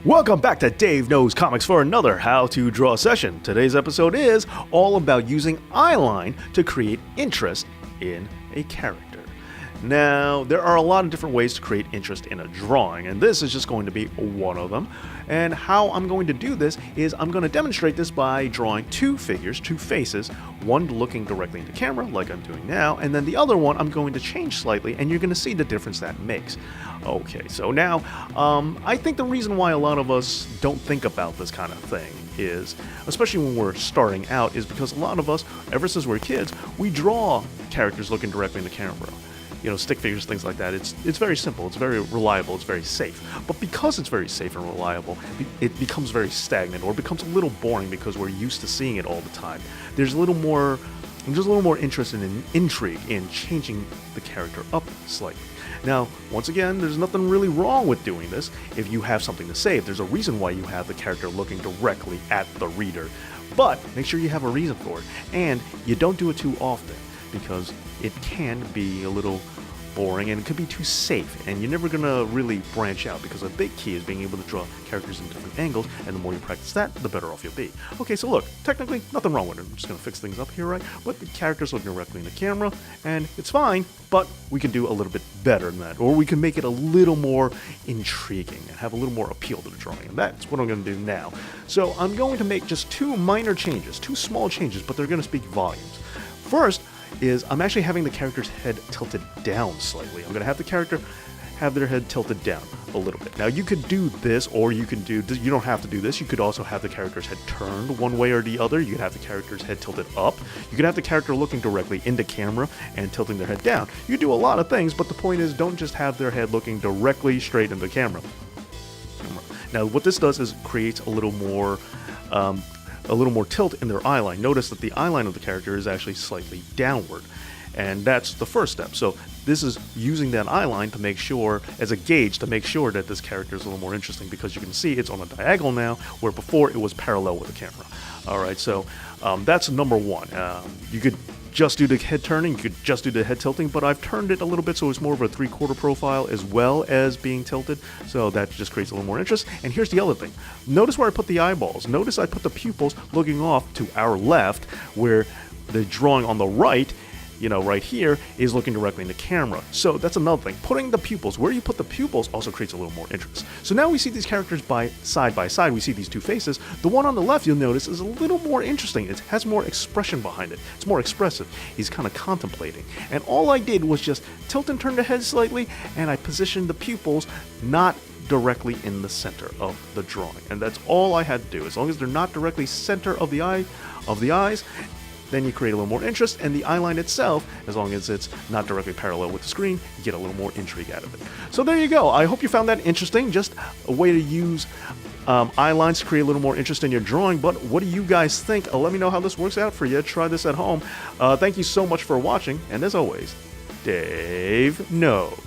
Welcome back to Dave Knows Comics for another How to Draw session. Today's episode is all about using Eyeline to create interest in a character. Now, there are a lot of different ways to create interest in a drawing, and this is just going to be one of them. And how I'm going to do this is I'm going to demonstrate this by drawing two figures, two faces, one looking directly into camera, like I'm doing now, and then the other one I'm going to change slightly, and you're going to see the difference that makes. Okay, so now, I think the reason why a lot of us don't think about this kind of thing is, especially when we're starting out, is because a lot of us, ever since we're kids, we draw characters looking directly into camera. You know, stick figures, things like that. It's very simple, it's very reliable, it's very safe. But because it's very safe and reliable, it becomes very stagnant, or becomes a little boring because we're used to seeing it all the time. There's a little more interest and intrigue in changing the character up slightly. Now, once again, there's nothing really wrong with doing this if you have something to say. If there's a reason why you have the character looking directly at the reader. But make sure you have a reason for it, and you don't do it too often, because it can be a little boring and it could be too safe, and you're never going to really branch out, because a big key is being able to draw characters in different angles, and the more you practice that, the better off you'll be. Okay, so look, technically, nothing wrong with it. I'm just going to fix things up here, right? But the character's looking directly in the camera, and it's fine, but we can do a little bit better than that, or we can make it a little more intriguing and have a little more appeal to the drawing, and that's what I'm going to do now. So I'm going to make just two minor changes, two small changes, but they're going to speak volumes. First is I'm actually having the character's head tilted down slightly. I'm going to have the character have their head tilted down a little bit. Now, you could do this, or you don't have to do this. You could also have the character's head turned one way or the other. You could have the character's head tilted up. You could have the character looking directly into camera and tilting their head down. You could do a lot of things, but the point is, don't just have their head looking directly straight into camera. Now, what this does is creates a little more tilt in their eyeline. Notice that the eyeline of the character is actually slightly downward, and that's the first step. So this is using that eyeline to make sure, as a gauge, to make sure that this character is a little more interesting, because you can see it's on a diagonal now, where before it was parallel with the camera. Alright, so that's number one. You could just do the head turning, you could just do the head tilting, but I've turned it a little bit so it's more of a 3/4 profile as well as being tilted, so that just creates a little more interest. And here's the other thing. Notice where I put the eyeballs. Notice I put the pupils looking off to our left, where the drawing on the right, right here, is looking directly into camera. So that's another thing. Putting the pupils, where you put the pupils, also creates a little more interest. So now we see these characters side by side. We see these two faces. The one on the left, you'll notice, is a little more interesting. It has more expression behind it. It's more expressive. He's kind of contemplating. And all I did was just tilt and turn the head slightly, and I positioned the pupils not directly in the center of the drawing. And that's all I had to do. As long as they're not directly center of the eyes, then you create a little more interest, and the eyeline itself, as long as it's not directly parallel with the screen, you get a little more intrigue out of it. So there you go. I hope you found that interesting. Just a way to use eyelines to create a little more interest in your drawing. But what do you guys think? Let me know how this works out for you. Try this at home. Thank you so much for watching, and as always, Dave knows.